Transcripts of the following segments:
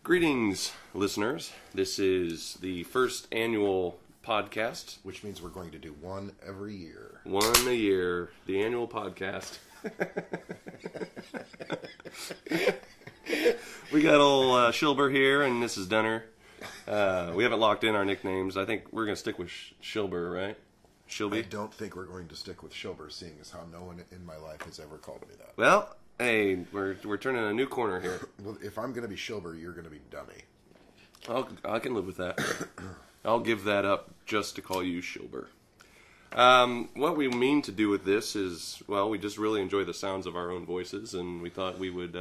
Greetings, listeners. This is the first annual podcast. Which means we're going to do one every year. One a year. The annual podcast. We got old Schilber here, and this is Dunner. We haven't locked in our nicknames. I think we're going to stick with Schilber, right? Schilby? I don't think we're going to stick with Schilber, seeing as how no one in my life has ever called me that. Well, hey, we're turning a new corner here. Well, if I'm going to be Schilber, you're going to be Dummy. I can live with that. I'll give that up just to call you Schilber. What we mean to do with this is, well, we just really enjoy the sounds of our own voices, and we thought we would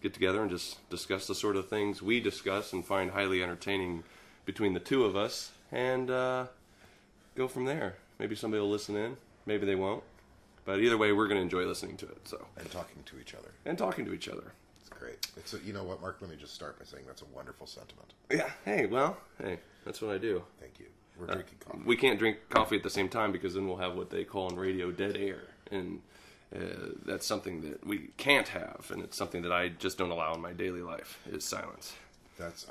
get together and just discuss the sort of things we discuss and find highly entertaining between the two of us, and go from there. Maybe somebody will listen in, maybe they won't, but either way, we're going to enjoy listening to it. So And talking to each other. It's great. You know what, Mark? Let me just start by saying that's a wonderful sentiment. Yeah. Hey, that's what I do. Thank you. We're drinking coffee. We can't drink coffee at the same time because then we'll have what they call in radio dead air, and that's something that we can't have, and it's something that I just don't allow in my daily life, is silence.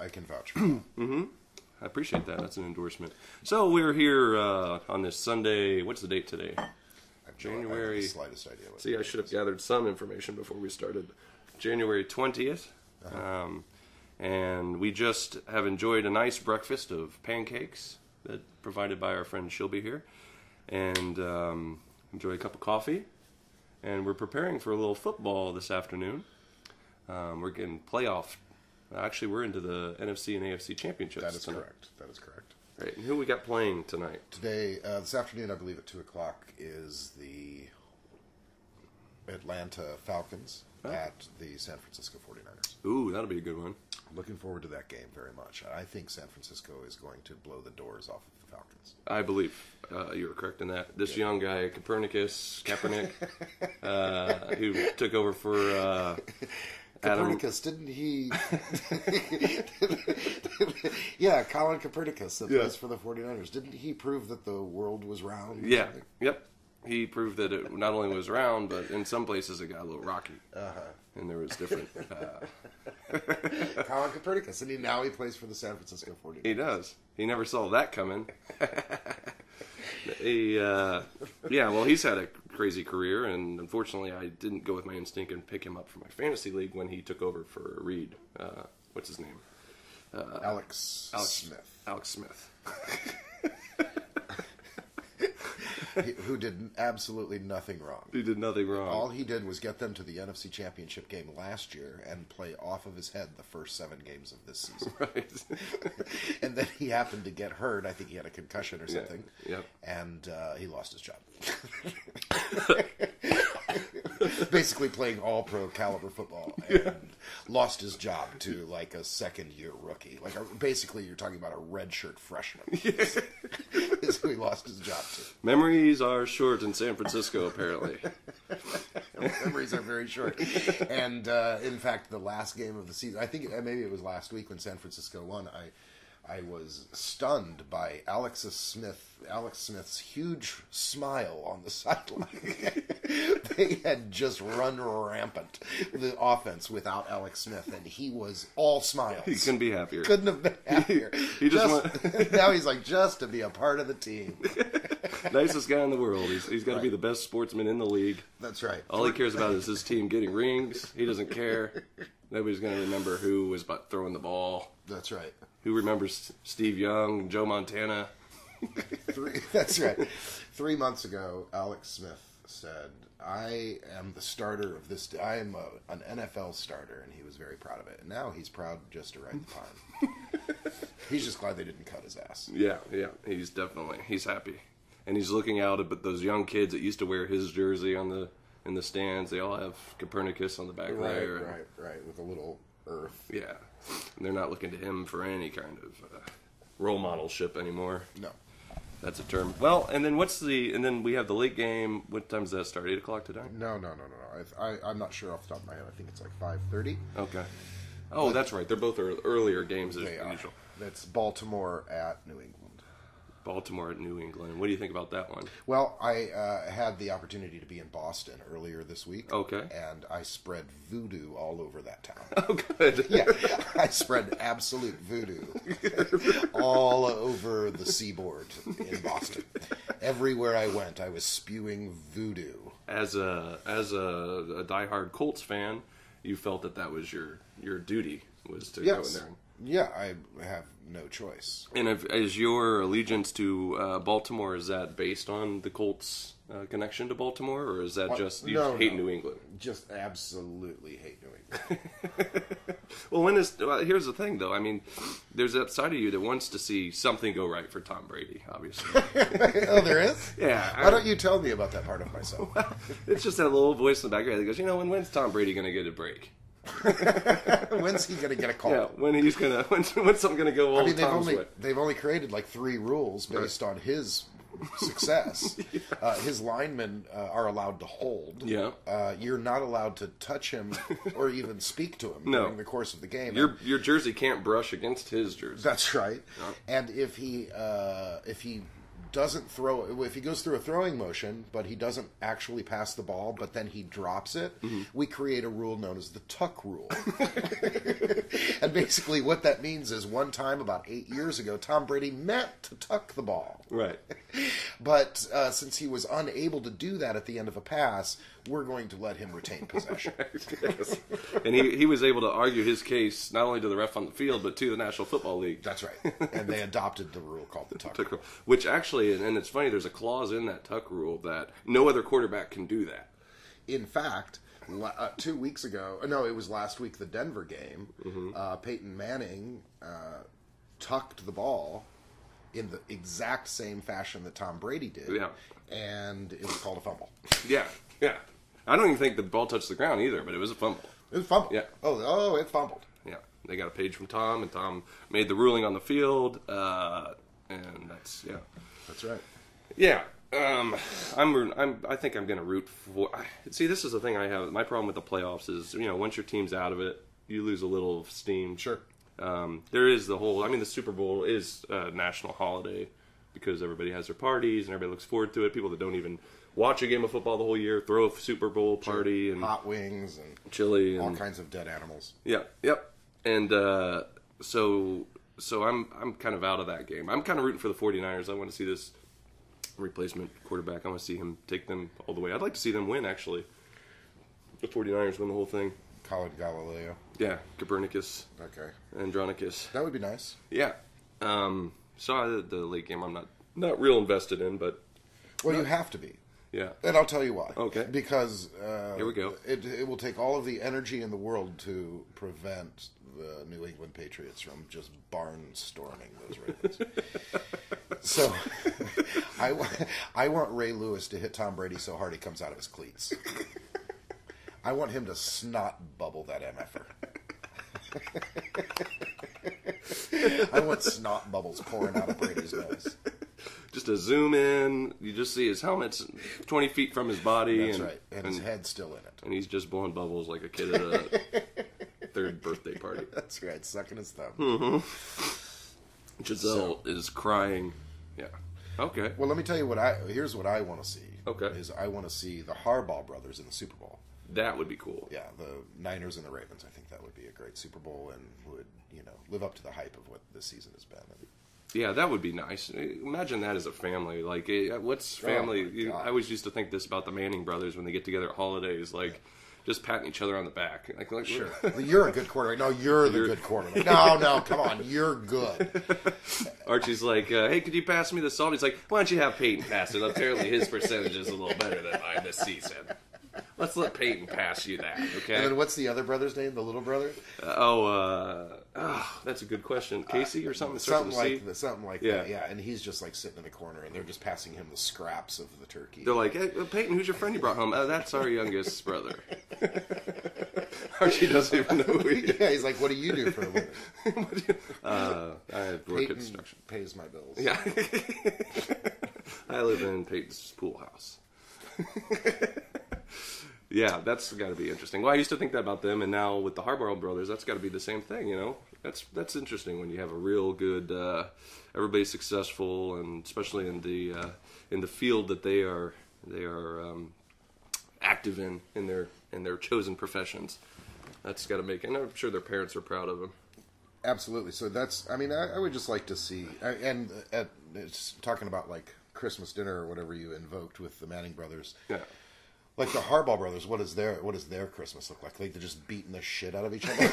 I can vouch for that. Mm-hmm. I appreciate that. That's an endorsement. So we're here on this Sunday. What's the date today? January. I have the slightest idea. See, I should have gathered some information before we started. January 20th. Uh-huh. And we just have enjoyed a nice breakfast of pancakes that provided by our friend Schilb here, and enjoy a cup of coffee. And we're preparing for a little football this afternoon. We're getting playoff. Actually, we're into the NFC and AFC championships. That is correct. Right. And who we got playing tonight? Today, this afternoon, I believe at 2 o'clock, is the Atlanta Falcons at the San Francisco 49ers. Ooh, that'll be a good one. Looking forward to that game very much. I think San Francisco is going to blow the doors off of the Falcons. I believe you were correct in that. This young guy, Kaepernick, who took over for Copernicus, didn't he? Yeah, Colin Copernicus that plays for the 49ers. Didn't he prove that the world was round? Yeah, yep. He proved that it not only was round, but in some places it got a little rocky. And there was different... Colin Copernicus, and now he plays for the San Francisco 49ers. He does. He never saw that coming. He's had a crazy career, and unfortunately I didn't go with my instinct and pick him up for my fantasy league when he took over for Reed. What's his name? Alex Smith. Alex Smith. Who did absolutely nothing wrong. He did nothing wrong. All he did was get them to the NFC Championship game last year and play off of his head the first 7 games of this season. Right. And then he happened to get hurt. I think he had a concussion or something. Yeah. And he lost his job. Basically playing all-pro caliber football and lost his job to like a second-year rookie. Basically, you're talking about a redshirt freshman. Is who he lost his job to. Memories are short in San Francisco, apparently. Memories are very short. And in fact, the last game of the season, I think maybe it was last week when San Francisco won, I was stunned by Alex Smith's huge smile on the sideline. They had just run rampant the offense without Alex Smith, and he was all smiles. He couldn't be happier. Couldn't have been happier. Now he's like, just to be a part of the team. Nicest guy in the world. He's got to be the best sportsman in the league. That's right. All he cares about is his team getting rings. He doesn't care. Nobody's going to remember who was throwing the ball. That's right. Who remembers Steve Young, Joe Montana? That's right. 3 months ago, Alex Smith said, I am the starter of this. I am an NFL starter, and he was very proud of it. And now he's proud just to ride the pine. He's just glad they didn't cut his ass. Yeah. He's happy. And he's looking out at those young kids that used to wear his jersey in the stands. They all have Copernicus on the back there. Right, with a little earth. Yeah. And they're not looking to him for any kind of role modelship anymore. No. That's a term. Well, and then then we have the late game. What time does that start? 8 o'clock today? No. I'm not sure off the top of my head. I think it's like 5:30. Okay. That's right. They're both earlier games as usual. That's Baltimore at New England. Baltimore at New England. What do you think about that one? Well, I had the opportunity to be in Boston earlier this week. Okay. And I spread voodoo all over that town. Oh, good. Yeah, I spread absolute voodoo all over the seaboard in Boston. Everywhere I went, I was spewing voodoo. As a diehard Colts fan, you felt that was your duty, was to go in there. Yeah, I have no choice. And is your allegiance to Baltimore, is that based on the Colts' connection to Baltimore, or is that just you hate New England? Just absolutely hate New England. Well, here's the thing, though. I mean, there's that side of you that wants to see something go right for Tom Brady, obviously. Oh, there is? Yeah. Why don't you tell me about that part of myself? It's just that little voice in the background that goes, when's Tom Brady going to get a break? When's he going to get a call? Yeah, when's something going to go all Tom's way? They've only created like 3 rules based on his success. Yeah. His linemen are allowed to hold. Yeah. You're not allowed to touch him or even speak to him during the course of the game. Your jersey can't brush against his jersey. That's right. And if he doesn't throw, if he goes through a throwing motion, but he doesn't actually pass the ball, but then he drops it, we create a rule known as the tuck rule. And basically what that means is one time about 8 years ago, Tom Brady meant to tuck the ball. Right. But since he was unable to do that at the end of a pass, we're going to let him retain possession. Yes. And he was able to argue his case not only to the ref on the field, but to the National Football League. That's right. And they adopted the rule called the tuck rule. Which actually, and it's funny, there's a clause in that tuck rule that no other quarterback can do that. In fact, 2 weeks ago, no, it was last week, the Denver game, Peyton Manning tucked the ball in the exact same fashion that Tom Brady did. Yeah. And it was called a fumble. Yeah. I don't even think the ball touched the ground either, but it was a fumble. It was a fumble. Yeah. Oh, it fumbled. Yeah. They got a page from Tom, and Tom made the ruling on the field, and that's right. Yeah. I think I'm going to root for. See, this is the thing I have. My problem with the playoffs is, once your team's out of it, you lose a little steam. Sure. There is the Super Bowl is a national holiday because everybody has their parties and everybody looks forward to it. People that don't even watch a game of football the whole year throw a Super Bowl party and hot wings and chili and all kinds of dead animals. Yeah. Yep. And so I'm kind of out of that game. I'm kind of rooting for the 49ers. I want to see this replacement quarterback. I want to see him take them all the way. I'd like to see them win, actually. The 49ers win the whole thing. Call it Galileo. Yeah, Copernicus. Okay. Andronicus. That would be nice. Yeah. So the late game I'm not real invested in, but... Well, you have to be. Yeah. And I'll tell you why. Okay. Because... here we go. It will take all of the energy in the world to prevent the New England Patriots from just barnstorming those Ravens. So, I want Ray Lewis to hit Tom Brady so hard he comes out of his cleats. I want him to snot bubble that MFer. I want snot bubbles pouring out of Brady's nose. Just a zoom in, you just see his helmet's 20 feet from his body. That's right. And his head's still in it. And he's just blowing bubbles like a kid at a third birthday party. That's right, sucking his thumb. Mm-hmm. Giselle is crying. Yeah. Okay. Well, let me tell you here's what I want to see. Okay. Is I want to see the Harbaugh brothers in the Super Bowl. That would be cool. Yeah, the Niners and the Ravens. I think that would be a great Super Bowl and would, live up to the hype of what this season has been. Yeah, that would be nice. Imagine that as a family. Like, what's family? I always used to think this about the Manning brothers when they get together at holidays, like, just patting each other on the back. Like sure. Well, you're a good quarterback. No, you're the good quarterback. No, come on. You're good. Archie's like, hey, could you pass me the salt? He's like, why don't you have Peyton pass it? Apparently his percentage is a little better than mine this season. Let's let Peyton pass you that, okay? And then what's the other brother's name? The little brother? That's a good question. Casey or something? Something like that, yeah. And he's just like sitting in the corner, and they're just passing him the scraps of the turkey. They're like, hey, Peyton, who's your friend you brought home? That's our youngest brother. Archie doesn't even know who he is. Yeah, he's like, what do you do for a living? I work Peyton construction. Pays my bills. Yeah. I live in Peyton's pool house. Yeah, that's got to be interesting. Well, I used to think that about them, and now with the Harbaugh brothers, that's got to be the same thing. You know, that's interesting when you have a real good, everybody's successful, and especially in the field that they are active in their chosen professions. That's got to make, and I'm sure their parents are proud of them. Absolutely. So that's, I mean, I would just like to see, and it's talking about like Christmas dinner or whatever you invoked with the Manning brothers. Yeah. Like the Harbaugh brothers, what does their Christmas look like? Like they're just beating the shit out of each other.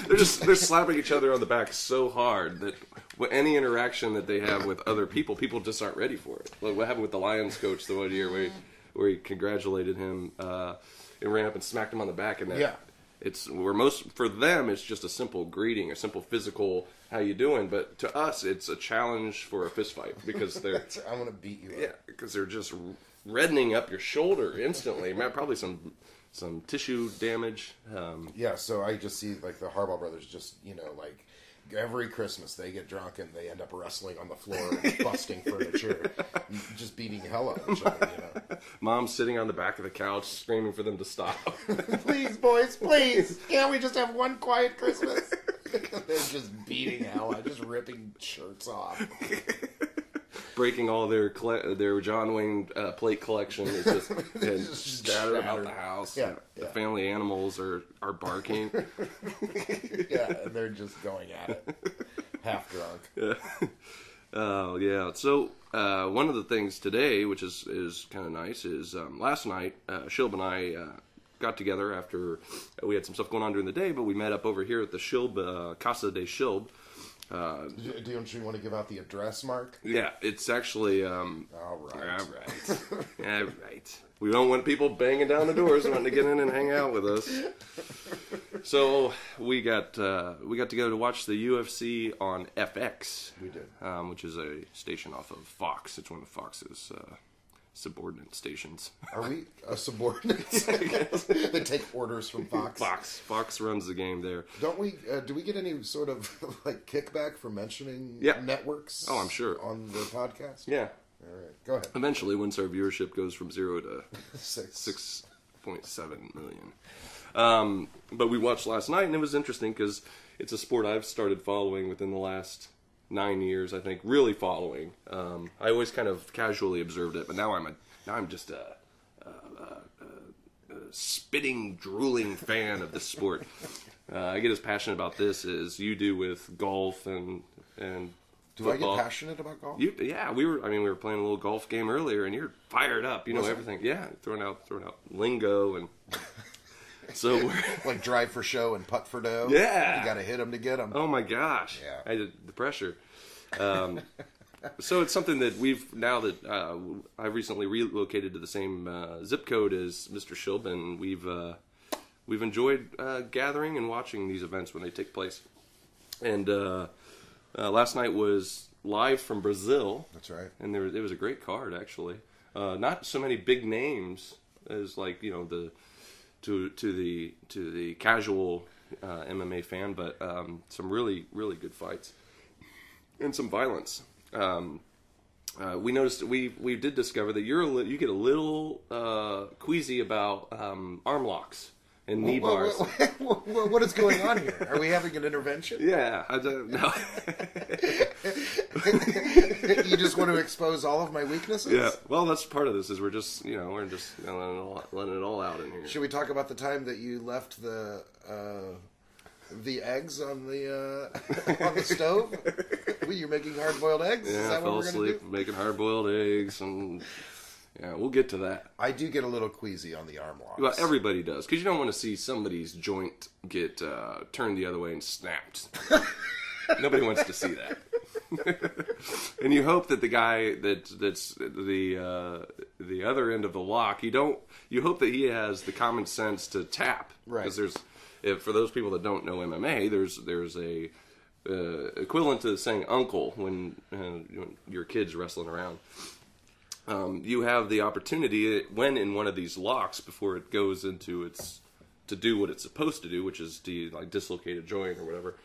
they're slapping each other on the back so hard that any interaction that they have with other people just aren't ready for it. Like what happened with the Lions coach the one year where he congratulated him and ran up and smacked him on the back, and that. Yeah. For them, it's just a simple greeting, a simple physical, how you doing? But to us, it's a challenge for a fist fight because they're... I'm going to beat you up. Yeah, because they're just reddening up your shoulder instantly. Probably some tissue damage. Yeah, so I just see like the Harbaugh brothers just, like every Christmas they get drunk and they end up wrestling on the floor and busting furniture, just beating hell out of each other, Mom's sitting on the back of the couch screaming for them to stop. Please, boys, please. Can't we just have one quiet Christmas? They're just beating hell out, just ripping shirts off. Breaking all their John Wayne plate collection is just scattered out the house. Yeah, the family animals are barking. Yeah, and they're just going at it, half drunk. Yeah. Oh yeah. So one of the things today, which is kind of nice, is last night Schilb and I got together after we had some stuff going on during the day, but we met up over here at the Schilb Casa de Schilb. Don't you want to give out the address, Mark? Yeah, it's actually... All right. All right. We don't want people banging down the doors wanting to get in and hang out with us. So we got together to watch the UFC on FX. We did. Which is a station off of Fox. It's one of Fox's subordinate stations. Are we subordinates? They take orders from Fox. Fox runs the game there. Don't we? Do we get any sort of like kickback for mentioning networks? Oh, I'm sure on the podcast. Yeah. All right, go ahead. Eventually, once our viewership goes from 0 to 6.7 million. But we watched last night, and it was interesting because it's a sport I've started following within the last 9 years, I think, really following. I always kind of casually observed it, but now I'm just a spitting, drooling fan of this sport. I get as passionate about this as you do with golf and do football. I get passionate about golf? We were playing a little golf game earlier, and you're fired up. You know everything. Yeah, throwing out lingo and. So we're like drive for show and putt for dough. Yeah, you got to hit them to get them. Oh my gosh! Yeah, I did the pressure. So it's something that I've recently relocated to the same zip code as Mr. Schilb, and we've enjoyed gathering and watching these events when they take place. And last night was live from Brazil. That's right. And it was a great card actually. Not so many big names as to the casual MMA fan, but some really, really good fights and some violence. We noticed we did discover that you get a little queasy about arm locks and knee bars. What is going on here? Are we having an intervention? Yeah, I don't know. You just want to expose all of my weaknesses? Yeah. Well, that's part of this. Is we're just letting it all out in here. Should we talk about the time that you left the eggs on the stove? Were you making hard-boiled eggs? Yeah, Is that I fell what we're asleep gonna do? making hard-boiled eggs, and yeah, we'll get to that. I do get a little queasy on the arm locks. Well, everybody does, because you don't want to see somebody's joint get turned the other way and snapped. Nobody wants to see that. And you hope that the guy that's the other end of the lock, you hope that he has the common sense to tap, right? Because for those people that don't know MMA, there's a equivalent to saying uncle when your kid's wrestling around. You have the opportunity when in one of these locks before it goes into to do what it's supposed to do, which is to dislocate a joint or whatever.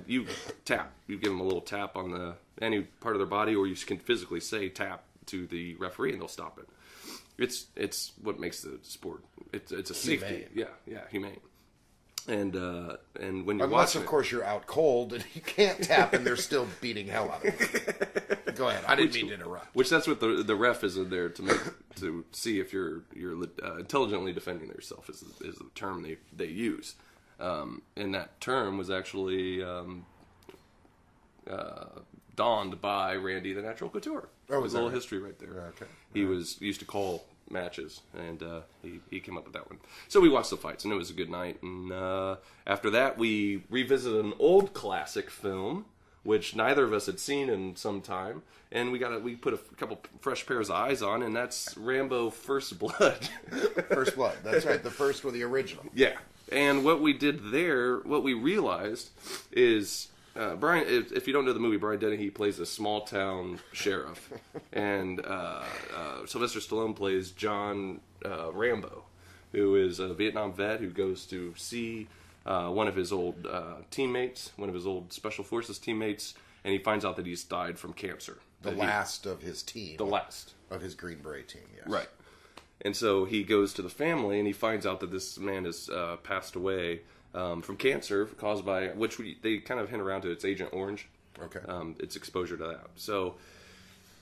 You tap. You give them a little tap on any part of their body, or you can physically say tap to the referee, and they'll stop it. It's what makes the sport. It's a safety. Humane. Yeah, humane. And when you're Unless, watching, of course, you're out cold and you can't tap, and they're still beating hell out of you. Go ahead. I didn't mean to interrupt. Which that's what the ref is in there to see if you're intelligently defending yourself is the term they use. And that term was actually donned by Randy the Natural Couture. Oh, there's a little history right there. Okay. He used to call matches, and he came up with that one. So we watched the fights, and it was a good night. And after that, we revisited an old classic film, which neither of us had seen in some time, and we put a couple fresh pairs of eyes on, and that's Rambo: First Blood. First Blood. That's right. The first or the original. Yeah. And what we did there, what we realized is, Brian, if you don't know the movie, Brian Dennehy plays a small town sheriff, and Sylvester Stallone plays John Rambo, who is a Vietnam vet who goes to see one of his old teammates, one of his old Special Forces teammates, and he finds out that he's died from cancer. The last of his team. The last. Of his Green Beret team, yes. Right. And so he goes to the family, and he finds out that this man has passed away from cancer caused by, which they kind of hint around to, it's Agent Orange. Okay. It's exposure to that. So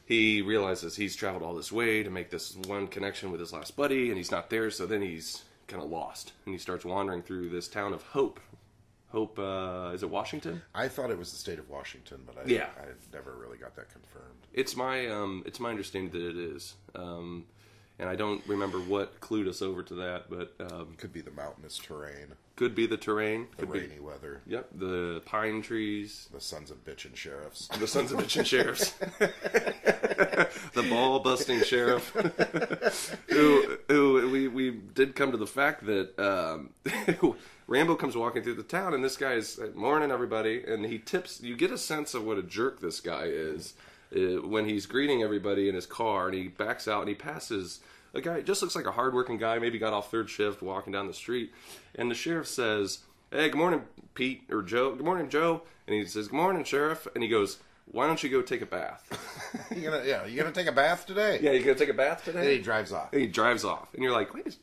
he realizes he's traveled all this way to make this one connection with his last buddy, and he's not there, so then he's kind of lost. And he starts wandering through this town of Hope. Hope, is it Washington? I thought it was the state of Washington, but I never really got that confirmed. It's my understanding that it is. And I don't remember what clued us over to that, but Could be the mountainous terrain, could be the terrain, the could rainy be, weather, yep, the pine trees, the sons of bitchin' sheriffs. the sons of bitchin' sheriffs, the ball busting sheriff, who we did come to the fact that Rambo comes walking through the town, and this guy's morning everybody, and he tips. You get a sense of what a jerk this guy is. When he's greeting everybody in his car, and he backs out and he passes a guy, just looks like a hardworking guy, maybe got off third shift, walking down the street, and the sheriff says, "Hey, good morning, Pete," or Joe. "Good morning, Joe." And he says, "Good morning, Sheriff." And he goes, "Why don't you go take a bath?" You gonna take a bath today? Yeah, you gonna take a bath today? And he drives off. And he drives off, and you're like, wait,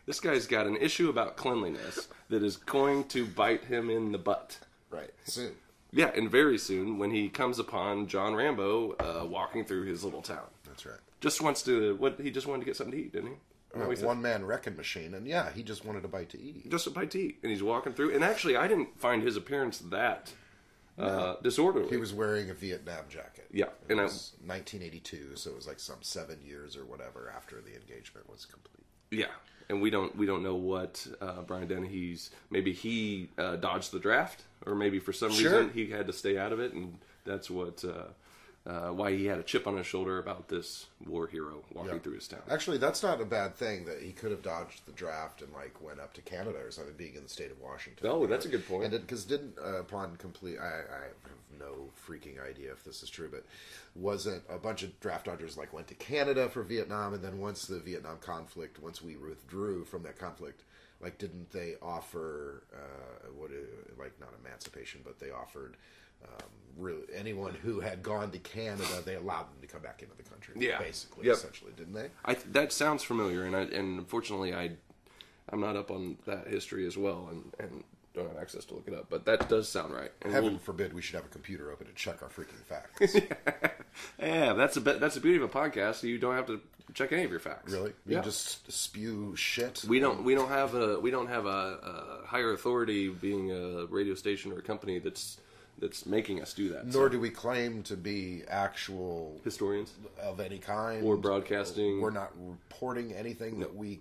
this guy's got an issue about cleanliness that is going to bite him in the butt. Right, soon. Yeah, and very soon when he comes upon John Rambo walking through his little town. That's right. He just wanted to get something to eat, didn't he? One-man wrecking machine, and yeah, he just wanted a bite to eat. Just a bite to eat, and he's walking through. And actually, I didn't find his appearance that disorderly. He was wearing a Vietnam jacket. Yeah, and it was 1982, so it was like some 7 years or whatever after the engagement was complete. Yeah, and we don't know what Brian Dennehy's. Maybe he dodged the draft, or maybe for some reason he had to stay out of it, and that's what why he had a chip on his shoulder about this war hero walking through his town. Actually, that's not a bad thing, that he could have dodged the draft and went up to Canada or something, being in the state of Washington. Oh, that's a good point. And because upon complete, I have no freaking idea if this is true, but wasn't a bunch of draft dodgers went to Canada for Vietnam, and then once the Vietnam conflict, once we withdrew from that conflict, didn't they offer not emancipation, but they offered really anyone who had gone to Canada, they allowed them to come back into the country. Yeah, basically, essentially, didn't they? That sounds familiar, and unfortunately, I'm not up on that history as well, and don't have access to look it up. But that does sound right. And Heaven forbid we should have a computer open to check our freaking facts. Yeah, that's the beauty of a podcast. You don't have to check any of your facts. Really? You just spew shit. We don't have a higher authority, being a radio station or a company that's making us do that. Nor do we claim to be actual historians of any kind or broadcasting. We're not reporting anything that we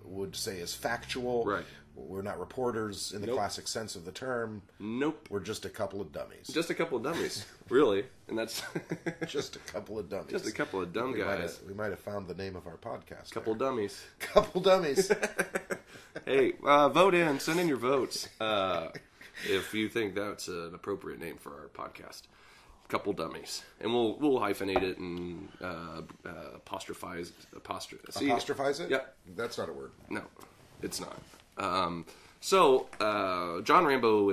would say is factual. Right. We're not reporters in the classic sense of the term. Nope. We're just a couple of dummies. Just a couple of dummies, really, and that's just a couple of dummies. Just a couple of dumb guys. We might have found the name of our podcast. Couple dummies. Couple dummies. Hey, vote in. Send in your votes if you think that's an appropriate name for our podcast. Couple dummies, and we'll hyphenate it and apostrophize it. Yep, that's not a word. No, it's not. So John Rambo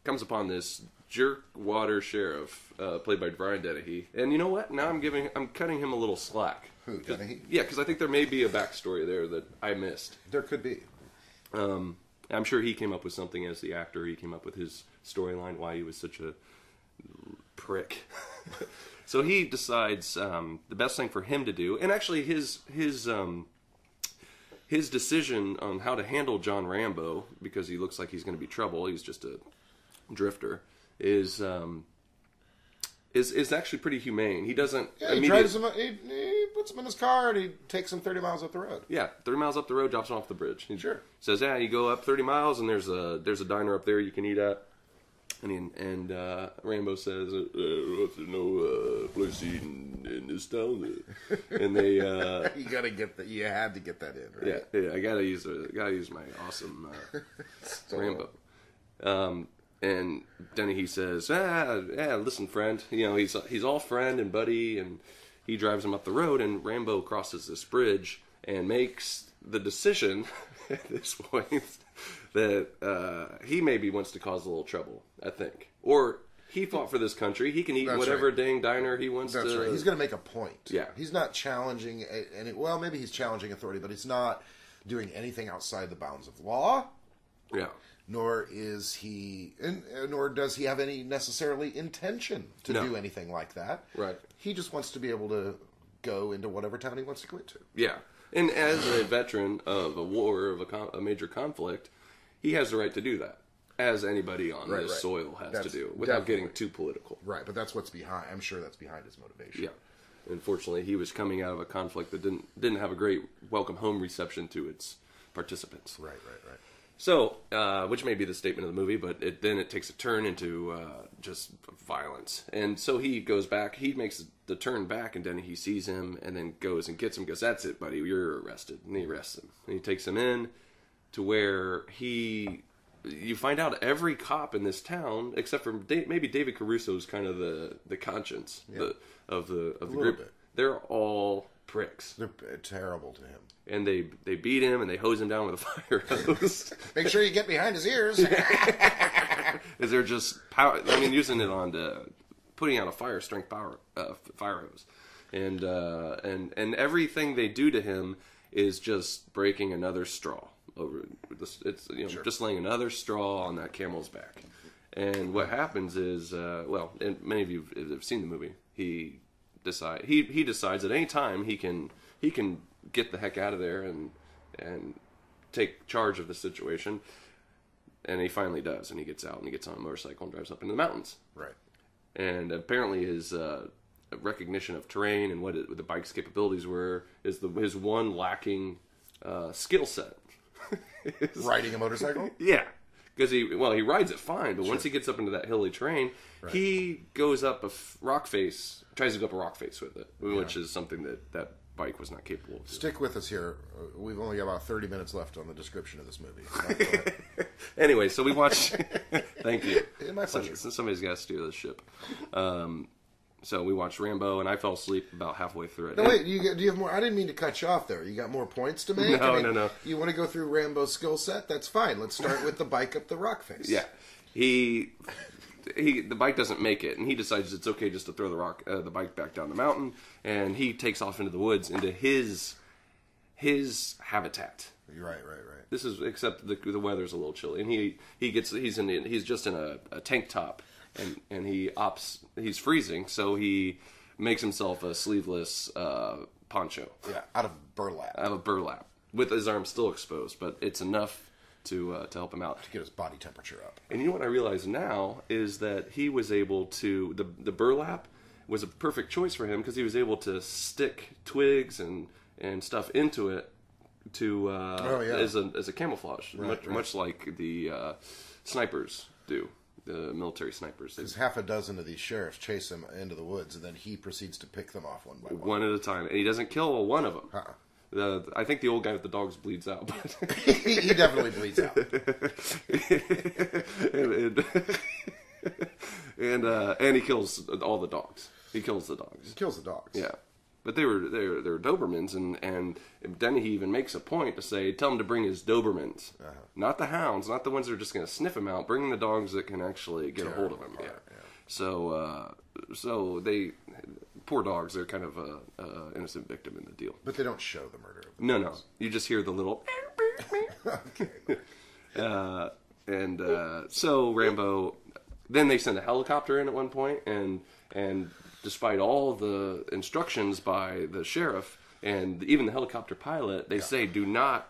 comes upon this jerkwater sheriff played by Brian Dennehy, and you know what? Now I'm cutting him a little slack. Who, Denny? Yeah, because I think there may be a backstory there that I missed. There could be. I'm sure he came up with something as the actor. He came up with his storyline, why he was such a prick. So he decides the best thing for him to do, and actually his decision on how to handle John Rambo, because he looks like he's going to be trouble, he's just a drifter, is actually pretty humane. He doesn't... Yeah, he puts him in his car and he takes him 30 miles up the road. Yeah, 30 miles up the road, drops him off the bridge. He Sure. says, yeah, you go up 30 miles and there's a diner up there you can eat at. And Rambo says, "What's no place in this town?" And they you gotta get that. You had to get that in, right? Yeah. I gotta use my awesome Rambo. And then he says, listen, friend. You know, he's all friend and buddy, and he drives him up the road. And Rambo crosses this bridge and makes the decision at this point that he maybe wants to cause a little trouble, I think. Or he fought for this country. He can eat whatever dang diner he wants to. That's right. He's going to make a point. Yeah. He's not challenging maybe he's challenging authority, but he's not doing anything outside the bounds of law. Yeah. Nor is he, nor does he have any necessarily intention to do anything like that. Right. He just wants to be able to go into whatever town he wants to go into. Yeah. And as a veteran of a war, of a major conflict, he has the right to do that, as anybody on this soil has to do, without getting too political. Right, but that's what's behind. I'm sure that's behind his motivation. Yeah. Unfortunately, he was coming out of a conflict that didn't have a great welcome home reception to its participants. Right. So, which may be the statement of the movie, but then it takes a turn into just violence. And so he goes back, he makes the turn back, and then he sees him, and then goes and gets him, goes, "That's it, buddy, you're arrested." And he arrests him. And he takes him in to where you find out every cop in this town, except for maybe David Caruso's kind of the conscience of the group. Bit. They're all pricks. They're terrible to him. And they beat him and they hose him down with a fire hose. Make sure you get behind his ears. Is they're just using it on putting out a fire hose, and everything they do to him is just breaking another straw over. It's just laying another straw on that camel's back. And what happens is, and many of you have seen the movie. He decides at any time he can get the heck out of there and take charge of the situation, and he finally does, and he gets out and he gets on a motorcycle and drives up into the mountains. Right. And apparently his recognition of terrain and what the bike's capabilities were is his one lacking skill set. Riding a motorcycle? Yeah. Because he rides it fine, but once he gets up into that hilly terrain, he goes up tries to go up a rock face with it, which is something that bike was not capable of doing. Stick with us here. We've only got about 30 minutes left on the description of this movie. Anyway, so we watched... Thank you. My pleasure. Somebody's got to steer this ship. So we watched Rambo, and I fell asleep about halfway through it. No, wait, do you have more? I didn't mean to cut you off there. You got more points to make? No. You want to go through Rambo's skill set? That's fine. Let's start with the bike up the rock face. Yeah. The bike doesn't make it, and he decides it's okay just to throw the bike back down the mountain, and he takes off into the woods, into his habitat. Right. This is, except the weather's a little chilly, and he's just in a tank top, and he's freezing, so he makes himself a sleeveless poncho. Yeah, out of burlap. With his arms still exposed, but it's enough to help him out. To get his body temperature up. And you know what I realize now is that he was able to, the burlap was a perfect choice for him because he was able to stick twigs and stuff into it as a camouflage, much like the snipers do, the military snipers. Because half a dozen of these sheriffs chase him into the woods, and then he proceeds to pick them off one by one. One at a time. And he doesn't kill one of them. I think the old guy with the dogs bleeds out. But he definitely bleeds out. and he kills all the dogs. He kills the dogs. Yeah. But they were Dobermans, and then he even makes a point to say, tell him to bring his Dobermans. Not the hounds, not the ones that are just going to sniff him out. Bring the dogs that can actually get a hold of him. Yeah. So they poor dogs. They're kind of a innocent victim in the deal. But they don't show the murder of the No. dogs. You just hear the little... Okay. So Rambo... Then they send a helicopter in at one point, and despite all the instructions by the sheriff and even the helicopter pilot, they say do not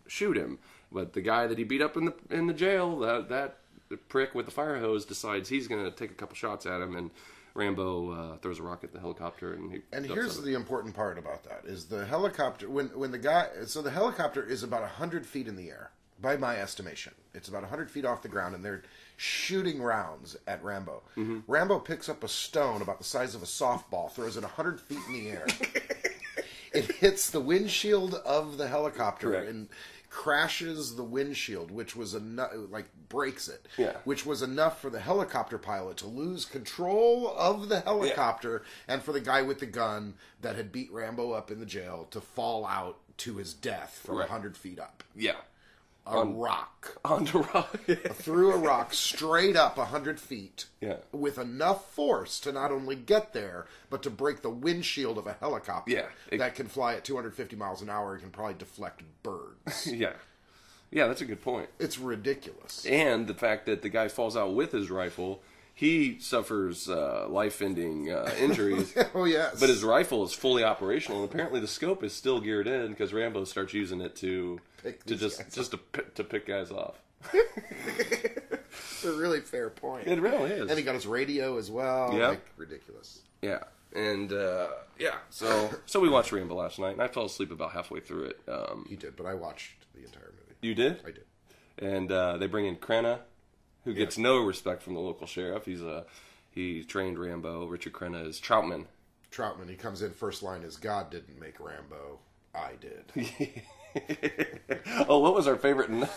shoot him. But the guy that he beat up in the jail, that prick with the fire hose, decides he's going to take a couple shots at him, and Rambo throws a rock at the helicopter, and here's the important part about that is the helicopter when the guy. So the helicopter is about 100 feet in the air, by my estimation. It's about 100 feet off the ground, and they're shooting rounds at Rambo. Mm-hmm. Rambo picks up a stone about the size of a softball, throws it 100 feet in the air. It hits the windshield of the helicopter. Correct. And crashes the windshield, which was enough, breaks it, which was enough for the helicopter pilot to lose control of the helicopter, and for the guy with the gun that had beat Rambo up in the jail to fall out to his death from 100 feet up. Yeah. Rock. Onto rock. Threw a rock straight up 100 feet with enough force to not only get there, but to break the windshield of a helicopter that can fly at 250 miles an hour and can probably deflect birds. Yeah, that's a good point. It's ridiculous. And the fact that the guy falls out with his rifle, he suffers life-ending injuries. Oh, yes. But his rifle is fully operational, and apparently the scope is still geared in because Rambo starts using it to pick guys off. It's a really fair point. It really is. And he got his radio as well. Yeah. Ridiculous. Yeah. And, so we watched Rambo last night, and I fell asleep about halfway through it. You did, but I watched the entire movie. You did? I did. And they bring in Crenna, who gets no respect from the local sheriff. He trained Rambo. Richard Crenna is Troutman. Troutman. He comes in, first line is, God didn't make Rambo, I did. Oh, what was our favorite? When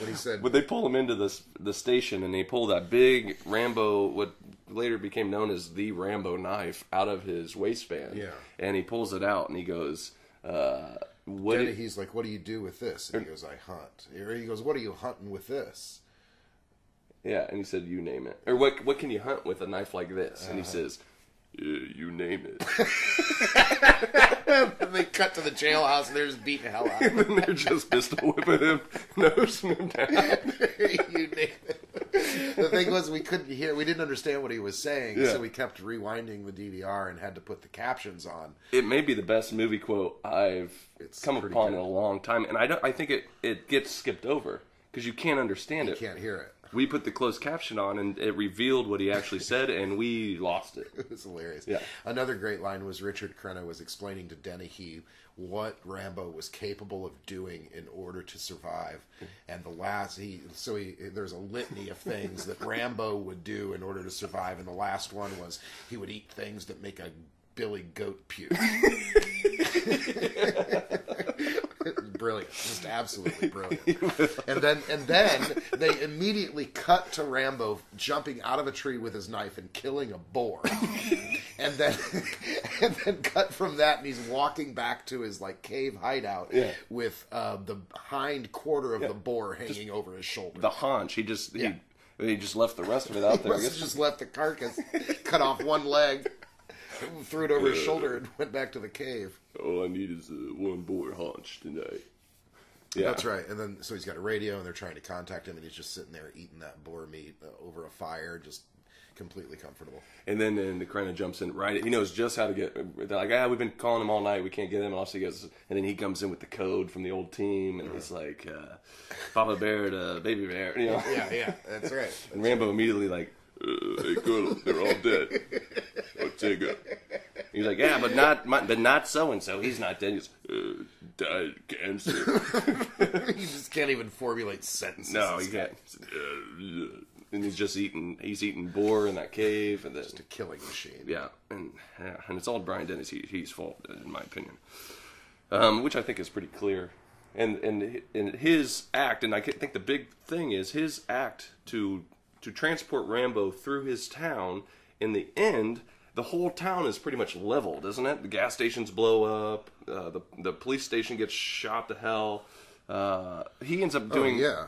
he said, when they pull him into the station and they pull that big Rambo, what later became known as the Rambo knife, out of his waistband. Yeah. And he pulls it out and he goes, he's like, what do you do with this? And he goes, I hunt. Or he goes, what are you hunting with this? Yeah, and he said, you name it. Or what can you hunt with a knife like this? And he says, you name it. And they cut to the jailhouse and they're just beating the hell out of him. And they're just pistol whipping him, nosing him down. You name it. The thing was, we didn't understand what he was saying, so we kept rewinding the DVR and had to put the captions on. It may be the best movie quote I've come upon in a long time, and I think it gets skipped over because you can't understand it. You can't hear it. We put the closed caption on, and it revealed what he actually said, and we lost it. It was hilarious. Yeah. Another great line was Richard Crenna was explaining to Dennehy what Rambo was capable of doing in order to survive, and there's a litany of things that Rambo would do in order to survive, and the last one was he would eat things that make a billy goat puke. Brilliant, just absolutely brilliant. And then they immediately cut to Rambo jumping out of a tree with his knife and killing a boar, and then cut from that, and he's walking back to his cave hideout with the hind quarter of the boar hanging over his shoulder. The haunch. He just left the rest of it out there. He just left the carcass, cut off one leg, threw it over his shoulder, and went back to the cave. All I need is one boar haunch tonight. Yeah, that's right. And then so he's got a radio, and they're trying to contact him, and he's just sitting there eating that boar meat over a fire, just completely comfortable. And then the Crenna jumps in right. He knows just how to get. They're like, we've been calling him all night. We can't get him. And also he goes, and then he comes in with the code from the old team, and he's like, Papa Bear to Baby Bear. You know? Yeah, that's right. And Rambo immediately hey, Colonel, they're all dead. Ortega. He's like, yeah, but not so and so. He's not dead. He's died of cancer. He just can't even formulate sentences. No, he can't. And he's just eating boar in that cave, and then just a killing machine. Yeah, and it's all Brian Dennis. He's fault, in my opinion, which I think is pretty clear. And his act, and I think the big thing is his act to transport Rambo through his town. In the end, the whole town is pretty much leveled, isn't it? The gas stations blow up. The police station gets shot to hell. He ends up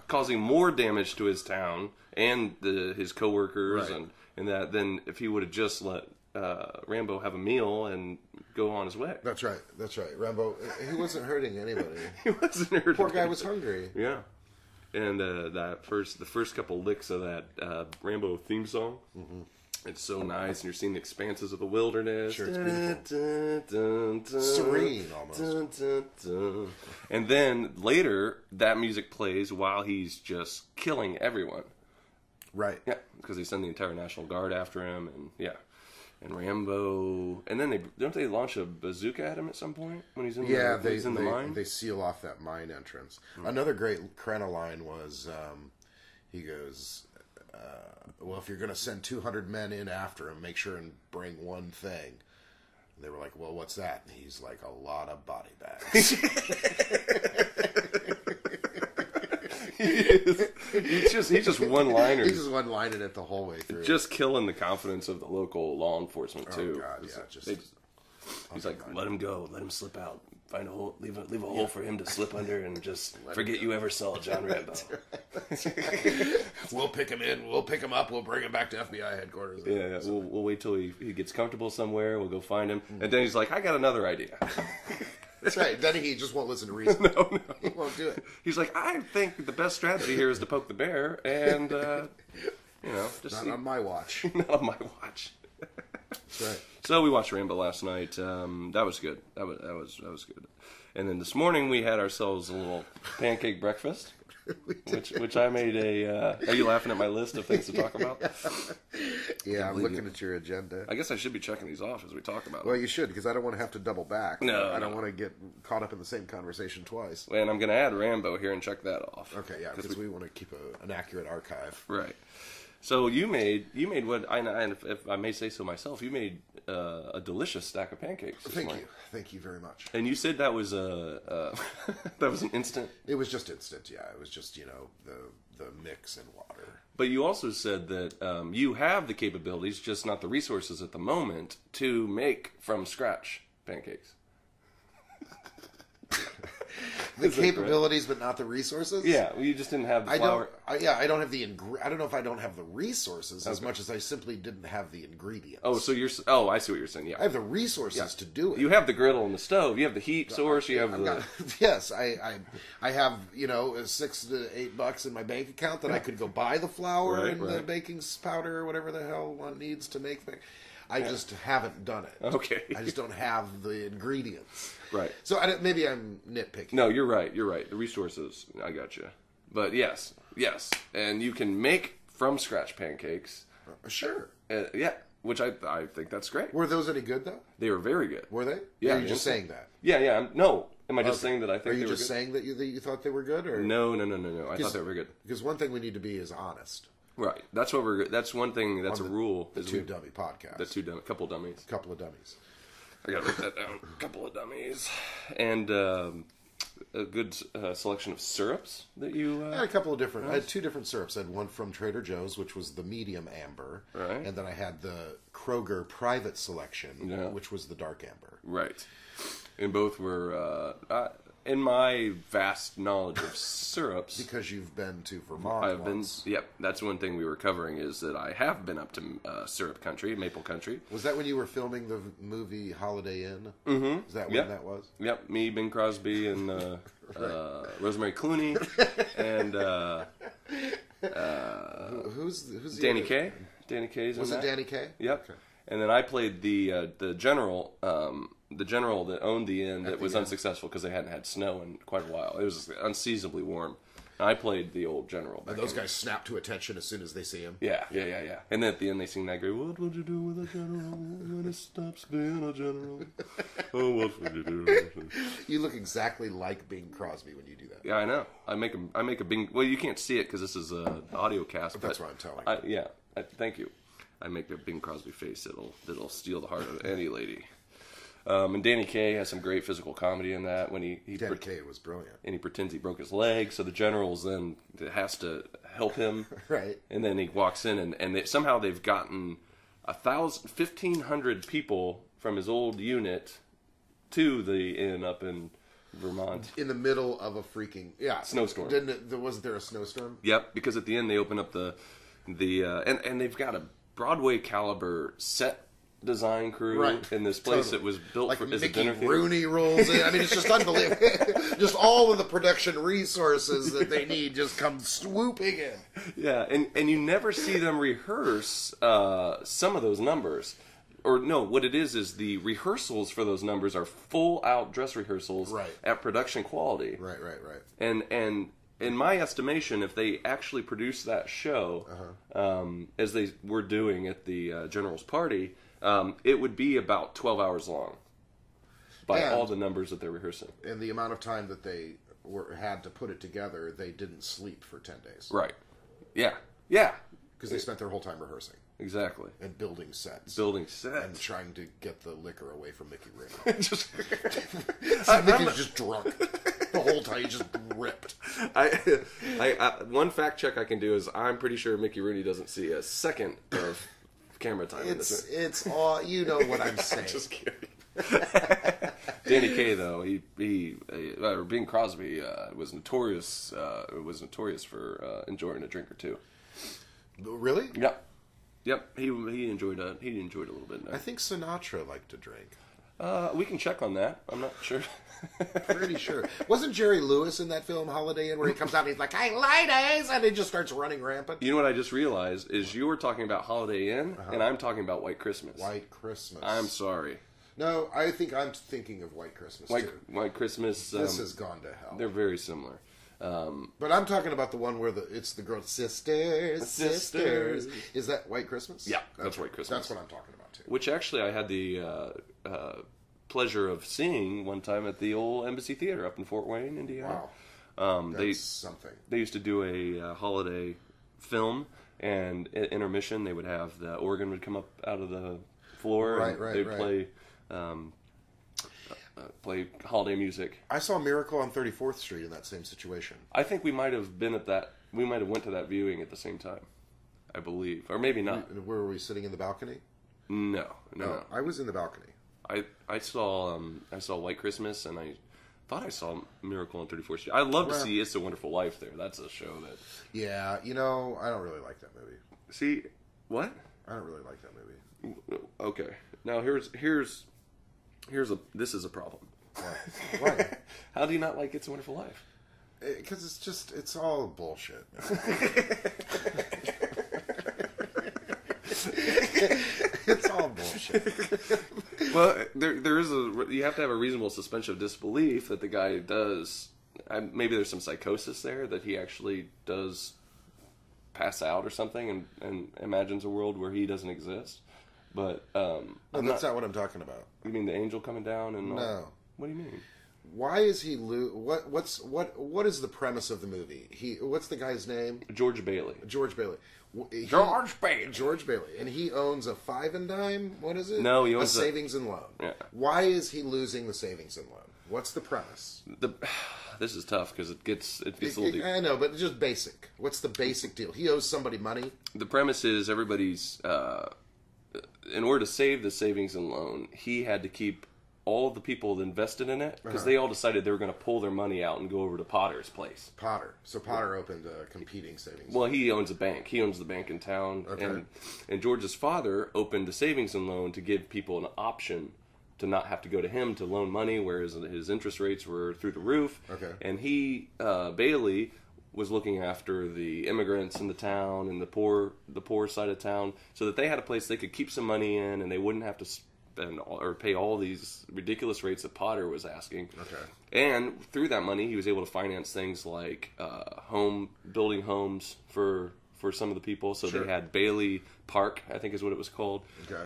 causing more damage to his town and his coworkers, and that than if he would have just let Rambo have a meal and go on his way. That's right. Rambo, he wasn't hurting anybody. He wasn't hurting. Poor guy was hungry. Yeah. And the first couple licks of that Rambo theme song, it's so nice, and you're seeing the expanses of the wilderness. Sure, it's beautiful. Serene, almost. And then later, that music plays while he's just killing everyone. Right. Yeah, because they send the entire National Guard after him, and yeah. And Rambo, and then don't they launch a bazooka at him at some point when he's in the mine? They seal off that mine entrance. Another great Krenna line was, he goes, well, if you're going to send 200 men in after him, make sure and bring one thing. And they were like, well, what's that? And he's like, a lot of body bags. He's just one-liner. He's just one-lining it the whole way through. Just killing the confidence of the local law enforcement too. Oh God, yeah. He's like, let him go, let him slip out, find a hole, leave a hole for him to slip under, and just forget you ever saw John Rambo. We'll pick him in, we'll pick him up, we'll bring him back to FBI headquarters. Yeah. We'll wait till he gets comfortable somewhere. We'll go find him, and then he's like, I got another idea. That's right. Then he just won't listen to reason. No. He won't do it. He's like, I think the best strategy here is to poke the bear, and just not on my watch. Not on my watch. That's right. So we watched Rambo last night. That was good. That was good. And then this morning we had ourselves a little pancake breakfast, which I made a. Are you laughing at my list of things to talk about? Yeah, I'm looking at your agenda. I guess I should be checking these off as we talk about them. Well, you should, because I don't want to have to double back. No, I don't want to get caught up in the same conversation twice. And I'm going to add Rambo here and check that off. Okay, yeah, because we want to keep an accurate archive. Right. So you made what and if I may say so myself, you made a delicious stack of pancakes. Thank you very much. And you said that was that was an instant. It was just instant. Yeah, it was just the mix and water. But you also said that you have the capabilities, just not the resources at the moment, to make from scratch pancakes. The capabilities, but not the resources. Yeah, well, you just didn't have the flour. I don't have the. I don't know if I don't have the resources as much as I simply didn't have the ingredients. Oh, so you're. Oh, I see what you're saying. Yeah, I have the resources to do it. You have the griddle and the stove. You have the heat source. You have the. Yes, I have $6 to $8 in my bank account that I could go buy the flour and the baking powder or whatever the hell one needs to make things. I just haven't done it. Okay. I just don't have the ingredients. Right. So maybe I'm nitpicking. No, you're right. The resources, I got you. But yes. And you can make from scratch pancakes. Sure. Yeah, which I think that's great. Were those any good, though? They were very good. Were they? Yeah. Or are you just saying that? Yeah. No. Am I just saying that I think they were good? Are you just saying that you thought they were good? Or? No. I thought they were good. Because one thing we need to be is honest. Right. That's what that's one thing. That's a rule. The Two Dummy podcast. Couple dummies. Couple of dummies. I gotta write that down. Couple of dummies, and a good selection of syrups that you. I had a couple of different. I had two different syrups. I had one from Trader Joe's, which was the medium amber, right, and then I had the Kroger private selection, which was the dark amber. Right, and both were. In my vast knowledge of syrups, because you've been to Vermont, I've been. Yep, that's one thing we were covering is that I have been up to syrup country, maple country. Was that when you were filming the movie Holiday Inn? Mm-hmm. Is that when that was? Yep, me, Bing Crosby, and Rosemary Clooney, and who's Danny Kaye. Danny Kaye's in that. Was it Danny Kaye? Yep. Okay. And then I played the general. The general that owned the inn that was unsuccessful because they hadn't had snow in quite a while. It was unseasonably warm. I played the old general. And those guys snap to attention as soon as they see him. Yeah. And then at the end they sing that great, "What would you do with a general when he stops being a general? Oh, what would you do?" You look exactly like Bing Crosby when you do that. Yeah, I know. I make a Bing. Well, you can't see it because this is an audio cast. But that's what I'm telling you. Thank you. I make a Bing Crosby face that'll steal the heart of any lady. And Danny Kaye has some great physical comedy in that when Danny Kaye was brilliant, and he pretends he broke his leg, so the general's then has to help him, right? And then he walks in, and somehow they've gotten 1,500 people from his old unit to the inn up in Vermont in the middle of a freaking snowstorm. Wasn't there a snowstorm? Yep, because at the end they open up the and they've got a Broadway caliber set design crew Right. in this place Totally. that was built Like as a Mickey dinner theater. Rooney rolls in. I mean, it's just unbelievable. Just all of the production resources that they need just come swooping in. Yeah, and you never see them rehearse some of those numbers. Or no, what it is the rehearsals for those numbers are full-out dress rehearsals Right. at production quality. Right. And in my estimation, if they actually produced that show as they were doing at the General's Party, it would be about 12 hours long by all the numbers that they're rehearsing. And the amount of time that they had to put it together, they didn't sleep for 10 days. Right. Yeah. Because they spent their whole time rehearsing. Exactly. And building sets. And trying to get the liquor away from Mickey Rooney. So Mickey's just drunk. The whole time, he's just ripped. One fact check I can do is I'm pretty sure Mickey Rooney doesn't see a second of camera time in this. It's all, you know what I'm saying. Just kidding. Danny Kaye, though, or Bing Crosby was notorious for enjoying a drink or two. Really? Yep. He enjoyed it. He enjoyed it a little bit. I think Sinatra liked to drink. We can check on that. I'm not sure. Pretty sure. Wasn't Jerry Lewis in that film Holiday Inn where he comes out and he's like, "Hey, ladies," and he just starts running rampant? You know what I just realized is you were talking about Holiday Inn, and I'm talking about White Christmas. White Christmas. I'm sorry. No, I think I'm thinking of White Christmas too. White Christmas. This has gone to hell. They're very similar. But I'm talking about the one where it's the girl sisters. Is that White Christmas? Yeah, that's White Christmas. That's what I'm talking about too. Which actually I had the pleasure of seeing one time at the old Embassy Theater up in Fort Wayne, Indiana. Wow. That's something. They used to do a holiday film, and at intermission they would have the organ would come up out of the floor. Right. They'd play holiday music. I saw Miracle on 34th Street in that same situation. I think we might have been at that. We might have went to that viewing at the same time. I believe, or maybe not. Where were we sitting in the balcony? No. I was in the balcony. I saw White Christmas, and I thought I saw Miracle on 34th Street. I'd love to see It's a Wonderful Life there. That's a show that. Yeah, I don't really like that movie. See what? I don't really like that movie. Okay, now this is a problem. Why? How do you not like It's a Wonderful Life? Because it's all bullshit. It's all bullshit. Well, you have to have a reasonable suspension of disbelief that the guy does. Maybe there's some psychosis there that he actually does pass out or something and imagines a world where he doesn't exist. But that's not what I'm talking about. You mean the angel coming down and no? All? What do you mean? Why is he what is the premise of the movie? What's the guy's name? George Bailey. George Bailey, and he owns a 5 and dime. What is it? No, he owns a savings and loan. Yeah. Why is he losing the savings and loan? What's the premise? This is tough because it gets a little deep. I know, but just basic. What's the basic deal? He owes somebody money. The premise is everybody's. In order to save the savings and loan, he had to keep all the people that invested in it because they all decided they were going to pull their money out and go over to Potter's place. So Potter opened a competing savings. Well, he owns a bank. He owns the bank in town, and George's father opened a savings and loan to give people an option to not have to go to him to loan money, whereas his interest rates were through the roof. Okay. And he, Bailey, was looking after the immigrants in the town and the poor side of town, so that they had a place they could keep some money in, and they wouldn't have to spend or pay all these ridiculous rates that Potter was asking. Okay. And through that money, he was able to finance things like building homes for some of the people. So they had Bailey Park, I think is what it was called. Okay.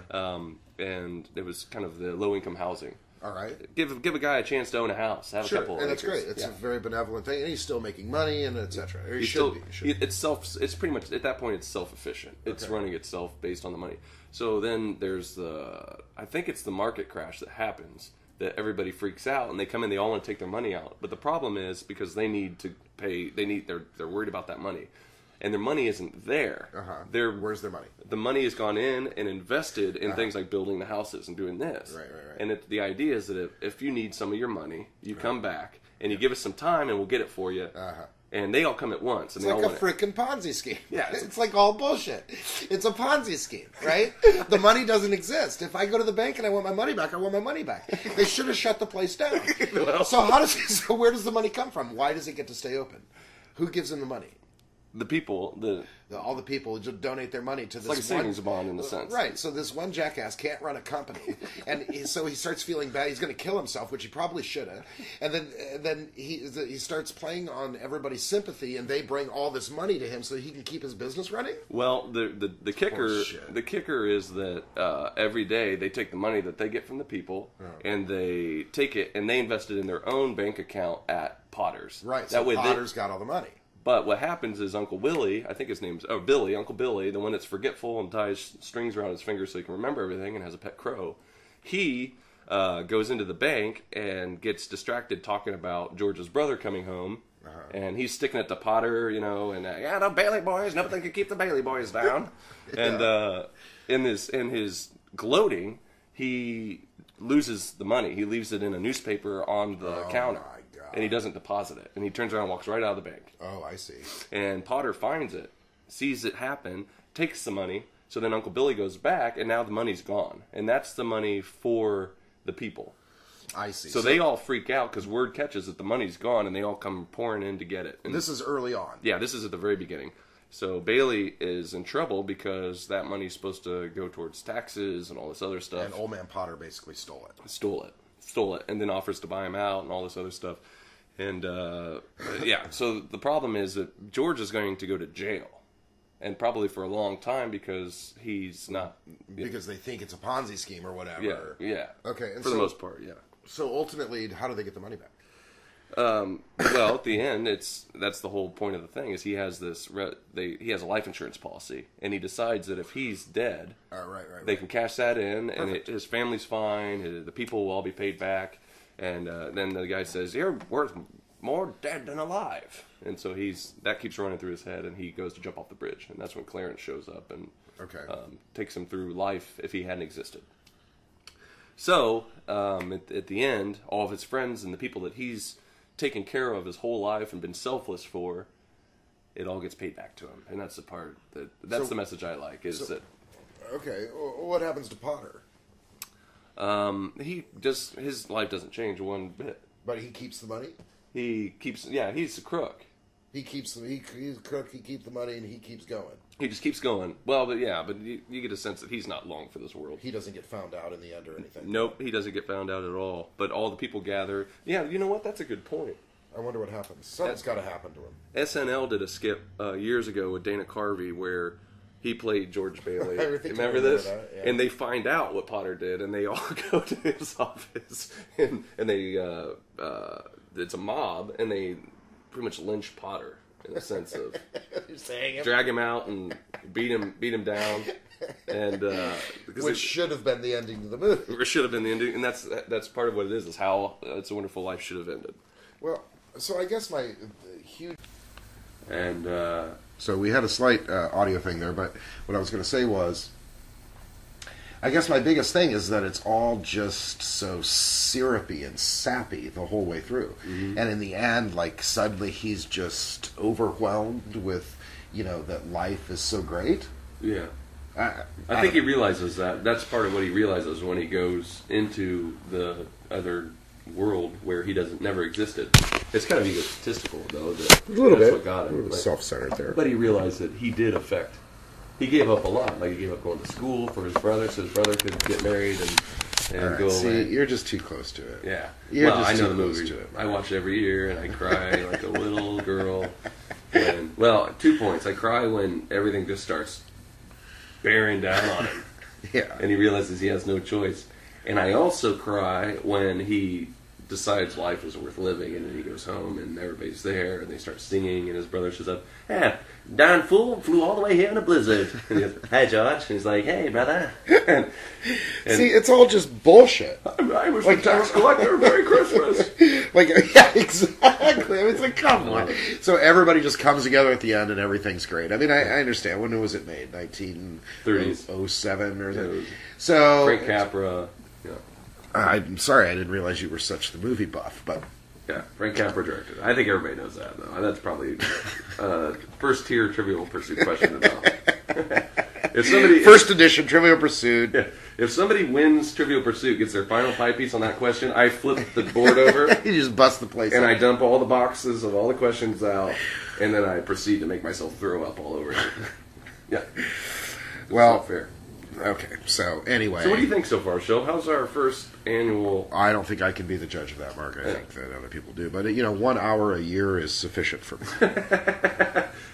And it was kind of the low-income housing. All right. Give a guy a chance to own a house, have a couple. And that's acres. great. It's a very benevolent thing, and he's still making money, and etc. He should be. It's pretty much at that point it's self-efficient. It's running itself based on the money. So then there's I think it's the market crash that happens that everybody freaks out and they come in, they all want to take their money out. But the problem is because they need to pay, they're worried about that money. And their money isn't there. Where's their money? The money has gone in and invested in things like building the houses and doing this. Right. And the idea is that if you need some of your money, you come back and you give us some time and we'll get it for you. And they all come at once. And It's they like all a freaking Ponzi scheme. Yeah. It's like all bullshit. It's a Ponzi scheme, right? The money doesn't exist. If I go to the bank and I want my money back, I want my money back. They should have shut the place down. Well, So where does the money come from? Why does it get to stay open? Who gives them the money? the people, all the people just donate their money to this like a savings bond in a sense. Right, so this one jackass can't run a company. And so he starts feeling bad. He's going to kill himself, which he probably should have. And then he starts playing on everybody's sympathy, and they bring all this money to him so he can keep his business running? Well, the kicker is that every day they take the money that they get from the people, and they take it and they invest it in their own bank account at Potter's. Right, so Potter's got all the money. But what happens is Uncle Willie, I think his name's Billy, Uncle Billy, the one that's forgetful and ties strings around his fingers so he can remember everything and has a pet crow, he goes into the bank and gets distracted talking about George's brother coming home, and he's sticking it to Potter, and the Bailey boys, nothing can keep the Bailey boys down. And in his gloating, he loses the money. He leaves it in a newspaper on the counter. And he doesn't deposit it. And he turns around and walks right out of the bank. Oh, I see. And Potter finds it, sees it happen, takes the money. So then Uncle Billy goes back, and now the money's gone. And that's the money for the people. I see. So they all freak out because word catches that the money's gone, and they all come pouring in to get it. And this is early on. Yeah, this is at the very beginning. So Bailey is in trouble because that money's supposed to go towards taxes and all this other stuff. And Old Man Potter basically stole it. Stole it, and then offers to buy him out and all this other stuff. And, so the problem is that George is going to go to jail. And probably for a long time because he's not... Because they think it's a Ponzi scheme or whatever. Yeah. Okay. And for the most part, yeah. So ultimately, how do they get the money back? Well, at the end, that's the whole point of the thing, is he has he has a life insurance policy, and he decides that if he's dead, they can cash that in, and his family's fine, the people will all be paid back. And then the guy says, "You're worth more dead than alive." And so that keeps running through his head, and he goes to jump off the bridge. And that's when Clarence shows up and takes him through life if he hadn't existed. So, at the end, all of his friends and the people that he's taken care of his whole life and been selfless for, it all gets paid back to him. And that's the part that's the message I like, is that... Okay, what happens to Potter? His life doesn't change one bit. But he keeps the money? He's a crook. He's a crook, he keeps the money, and he keeps going. He just keeps going. Well, but you get a sense that he's not long for this world. He doesn't get found out in the end or anything. Nope, he doesn't get found out at all. But all the people gather. Yeah, you know what? That's a good point. I wonder what happens. Something's got to happen to him. SNL did a skit years ago with Dana Carvey where he played George Bailey. Remember this? Yeah. And they find out what Potter did, and they all go to his office, and they it's a mob, and they pretty much lynch Potter in a sense of drag him out and beat him down, and which should have been the ending to the movie. It should have been the ending, and that's part of what it is how It's a Wonderful Life should have ended. Well, so I guess my huge and. So we had a slight audio thing there, but what I was going to say was, I guess my biggest thing is that it's all just so syrupy and sappy the whole way through. Mm-hmm. And in the end, suddenly he's just overwhelmed with, that life is so great. Yeah. I think he realizes that. That's part of what he realizes when he goes into the other world where he never existed. It's kind of egotistical, though. A little bit. What got him. A little self-centered there. But he realized that he did affect. He gave up a lot. He gave up going to school for his brother, so his brother could get married and go away. You're just too close to it. Yeah. I know the movie. I watch it every year, and I cry like a little girl. 2 points. I cry when everything just starts bearing down on him. Yeah. And he realizes he has no choice. And I also cry when he decides life is worth living, and then he goes home and everybody's there and they start singing, and his brother shows up. Darn fool, flew all the way here in a blizzard. And he goes, "Hey George," and he's like, "Hey brother." and see, it's all just bullshit. I was the tax collector. Merry Christmas. Yeah, exactly. I mean, it's come on. So everybody just comes together at the end and everything's great. I mean, I understand. When was it made? 1907 or something. So Frank Capra. I'm sorry, I didn't realize you were such the movie buff, but Yeah, Frank Capra directed. I think everybody knows that, though. That's probably first tier Trivial Pursuit question to know. First edition Trivial Pursuit. Yeah, if somebody wins Trivial Pursuit, gets their final pie piece on that question, I flip the board over. You just bust the place and out. I dump all the boxes of all the questions out, and then I proceed to make myself throw up all over it. Yeah. Well, not fair. Okay, so anyway. So what do you think so far, Schilb? How's our first annual... I don't think I can be the judge of that, Mark. I think that other people do. But, 1 hour a year is sufficient for me.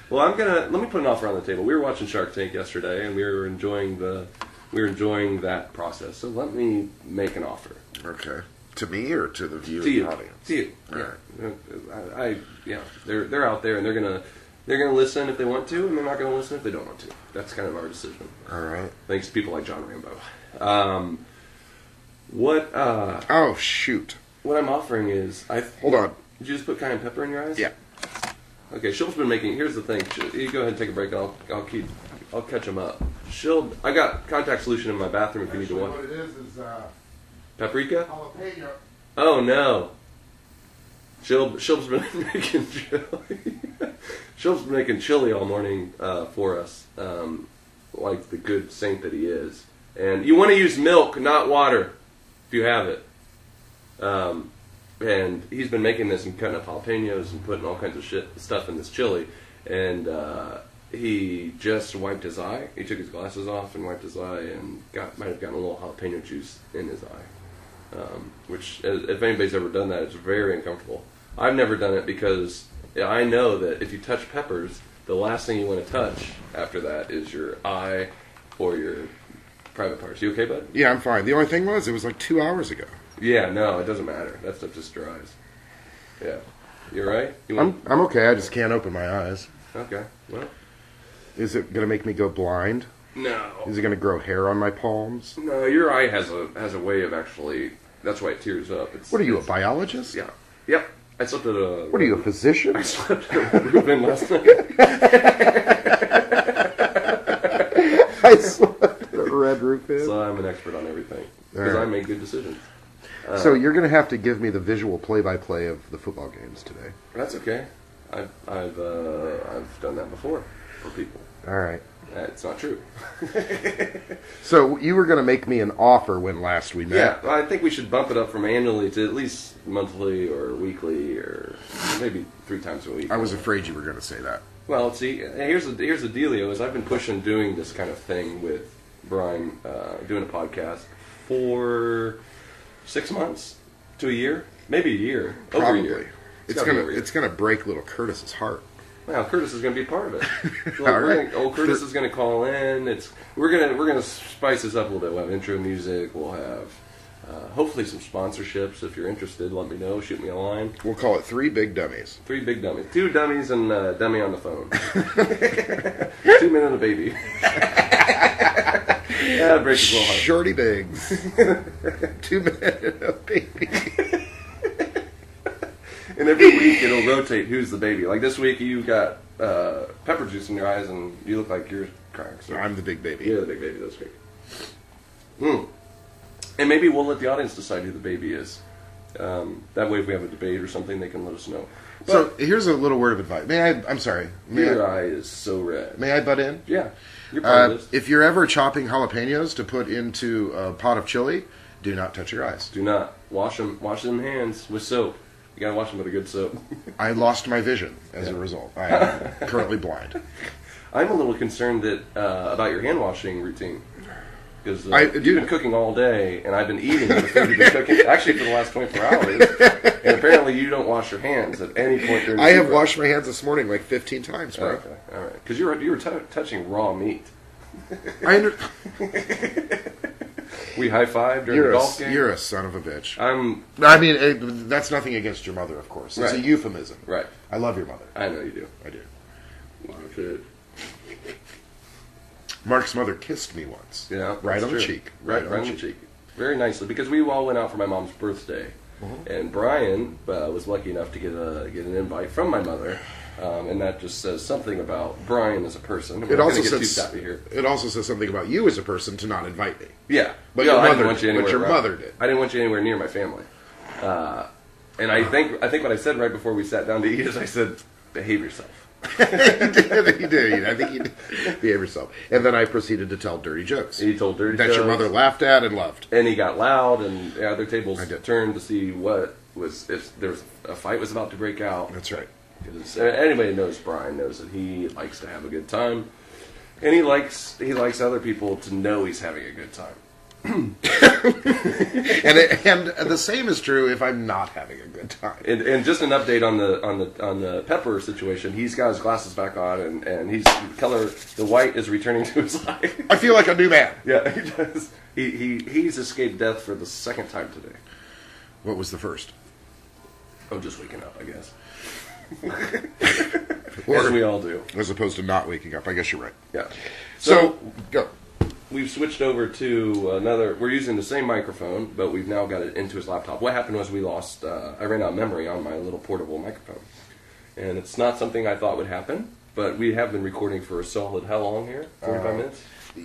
Well, let me put an offer on the table. We were watching Shark Tank yesterday, and we were enjoying that process. So let me make an offer. Okay. To me or to the viewing audience? To you. All right. They're out there, and they're gonna listen if they want to, and they're not gonna listen if they don't want to. That's kind of our decision. All right. Thanks to people like John Rambo. Oh, shoot. What I'm offering is... Hold on. Did you just put cayenne pepper in your eyes? Yeah. Okay, Schilb's been making... Here's the thing. You go ahead and take a break. I'll catch him up. Schilb, I got contact solution in my bathroom if you need to watch. What it is paprika? jalapeno. Oh, no. Schilb's been making chili. Schilb's been making chili all morning for us, like the good saint that he is. And you want to use milk, not water, if you have it. And he's been making this and cutting up jalapenos and putting all kinds of stuff in this chili. And he just wiped his eye. He took his glasses off and wiped his eye and might have gotten a little jalapeno juice in his eye. Which, if anybody's ever done that, it's very uncomfortable. I've never done it because I know that if you touch peppers, the last thing you want to touch after that is your eye or your private parts. You okay, bud? Yeah, I'm fine. The only thing was, it was like 2 hours ago. Yeah, no, it doesn't matter. That stuff just dries. Yeah. You all right? I'm okay. I just can't open my eyes. Okay. Well. Is it going to make me go blind? No. Is it going to grow hair on my palms? No, your eye has a way of actually... That's why it tears up. What are you, a biologist? Yeah. Yep. I slept at a... What are you, a physician? I slept at a Reuben last night. I slept at a Red Roof Inn. So I'm an expert on everything. Because I make good decisions. So you're going to have to give me the visual play-by-play of the football games today. That's okay. I've done that before for people. All right. It's not true. So you were going to make me an offer when last we met. Yeah, well, I think we should bump it up from annually to at least monthly or weekly or maybe 3 times a week. I was afraid you were going to say that. Well, see, here's the dealio is I've been pushing doing this kind of thing with Brian, doing a podcast for 6 months to a year, maybe a year, Probably. over a year. It's gonna break little Curtis's heart. Well, Curtis is going to be a part of it. All right. Curtis is going to call in. We're gonna spice this up a little bit. We'll have intro music. We'll have hopefully some sponsorships. If you're interested, let me know. Shoot me a line. We'll call it 3 Big Dummies. 3 big dummies. 2 dummies and a dummy on the phone. 2 men and a baby. Yeah, break his little heart. Shorty Biggs. 2 men and a baby. And every week it'll rotate who's the baby. Like this week you got pepper juice in your eyes and you look like you're crying. So I'm the big baby. You're the big baby this week. And maybe we'll let the audience decide who the baby is. That way if we have a debate or something, they can let us know. But So here's a little word of advice. I'm sorry. Your eye is so red. May I butt in? Yeah. You're part of this. If you're ever chopping jalapenos to put into a pot of chili, do not touch your eyes. Do not. Wash them hands with soap. You gotta wash them with a good soap. I lost my vision as a result. I am currently blind. I'm a little concerned about your hand washing routine. Because you've been cooking all day, and I've been eating the food you've been cooking, actually for the last 24 hours, and apparently you don't wash your hands at any point during the I have washed my hands this morning like 15 times, bro. Okay, all right. Because you were touching raw meat. We high-fived during the golf game. You're a son of a bitch. I mean, that's nothing against your mother, of course. It's a euphemism. Right. I love your mother. I know you do. I do. Good. Mark's mother kissed me once. Yeah, right on the cheek. Right on the cheek. Very nicely, because we all went out for my mom's birthday, and Brian was lucky enough to get an invite from my mother, and that just says something about Brian as a person. It also says something about you as a person to not invite me. Yeah, but your your mother did. I I didn't want you anywhere near my family. And I think what I said right before we sat down to eat is I said, behave yourself. You did. I think you did. Behave yourself. And then I proceeded to tell dirty jokes. He told dirty jokes. That your mother laughed at and loved. And he got loud, and the other tables turned to see if there was a fight was about to break out. That's right. Because anybody who knows Brian knows that he likes to have a good time. And he likes other people to know he's having a good time. and the same is true if I'm not having a good time. And just an update on the pepper situation. He's got his glasses back on, and the white is returning to his eye. I feel like a new man. Yeah, he does. He's escaped death for the second time today. What was the first? Oh, just waking up, I guess. Or, as we all do. As opposed to not waking up. I guess you're right. Yeah. So go. We've switched over to another. We're using the same microphone, but we've now got it into his laptop. What happened was we lost. I ran out of memory on my little portable microphone, and it's not something I thought would happen. But we have been recording for a solid how long here? 45 minutes.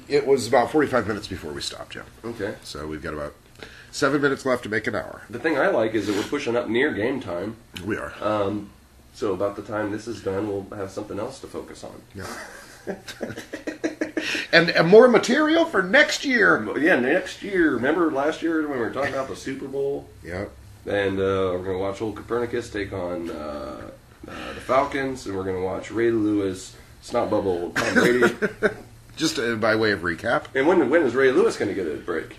It was about 45 minutes before we stopped. Yeah. Okay. So we've got about 7 minutes left to make an hour. The thing I like is that we're pushing up near game time. We are. So about the time this is done, we'll have something else to focus on. Yeah. And more material for next year. Yeah, next year. Remember last year when we were talking about the Super Bowl? Yeah. And we're going to watch old Copernicus take on the Falcons, and we're going to watch Ray Lewis snot bubble Tom Brady. Just by way of recap. And when is Ray Lewis going to get a break?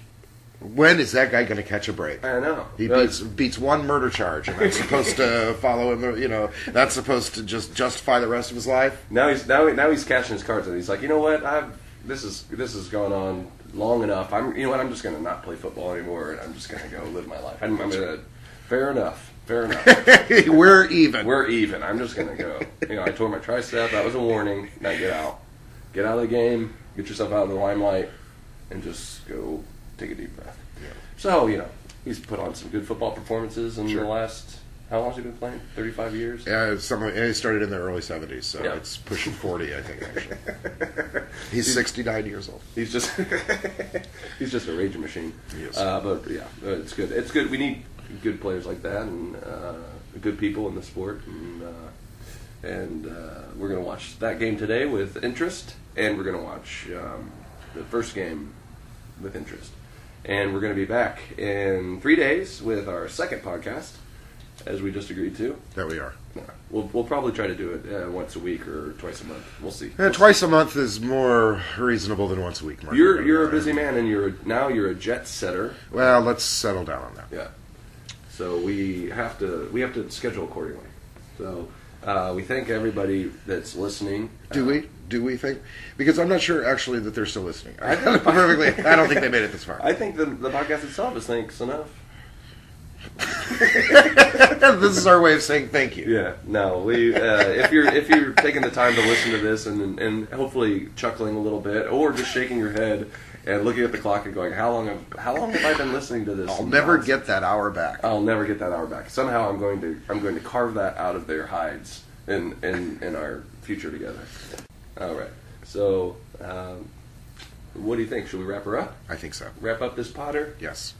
When is that guy going to catch a break? I know. He beats one murder charge, and that's supposed to follow him. That's supposed to just justify the rest of his life. Now he's cashing his cards, and he's like, you know what? This has gone on long enough. I'm just going to not play football anymore, and I'm just going to go live my life. I'm going to. Fair enough. We're even. We're even. I'm just going to go. I tore my tricep. That was a warning. Now get out. Get out of the game. Get yourself out of the limelight, and just go. Take a deep breath. Yeah. So, he's put on some good football performances in the last, how long has he been playing? 35 years? Yeah, he started in the early 70s, so it's pushing 40, I think, actually. He's 69 years old. He's just he's just a raging machine. Yes. But, yeah, it's good. It's good. We need good players like that and good people in the sport. And we're going to watch that game today with interest, and we're going to watch the first game with interest. And we're going to be back in 3 days with our second podcast, as we just agreed to. That we are. Yeah. We'll probably try to do it once a week or twice a month. We'll see. Twice a month is more reasonable than once a week, Mark. You're a busy man, and you're a jet setter. Well, let's settle down on that. Yeah. So we have to schedule accordingly. So we thank everybody that's listening. Do we? Do we think? Because I'm not sure, actually, that they're still listening. I don't think they made it this far. I think the podcast itself is thanks enough. This is our way of saying thank you. Yeah. No. We if you're taking the time to listen to this and hopefully chuckling a little bit or just shaking your head and looking at the clock and going, how long have I been listening to this? I'll never get that hour back. I'll never get that hour back. Somehow I'm going to carve that out of their hides in our future together. All right. So, what do you think? Should we wrap her up? I think so. Wrap up this Potter? Yes.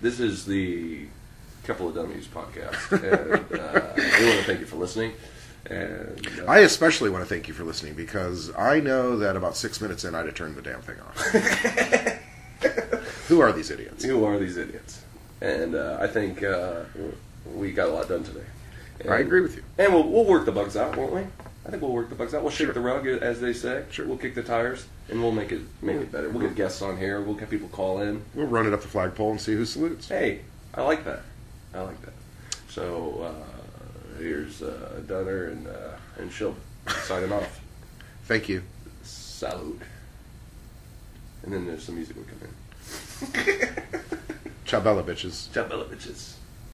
This is the Couple of Dummies podcast, and we want to thank you for listening. And I especially want to thank you for listening because I know that about 6 minutes in, I'd have turned the damn thing off. Who are these idiots? Who are these idiots? And I think we got a lot done today. And, I agree with you. And we'll work the bugs out, won't we? I think we'll work the bugs out. We'll shake the rug, as they say. Sure. We'll kick the tires, and we'll make it better. We'll get guests on here. We'll get people call in. We'll run it up the flagpole and see who salutes. Hey, I like that. So here's Dunner and Schilb signing off. Thank you. Salute. And then there's some music will come in. Ciao, bella bitches. Ciao, bella bitches.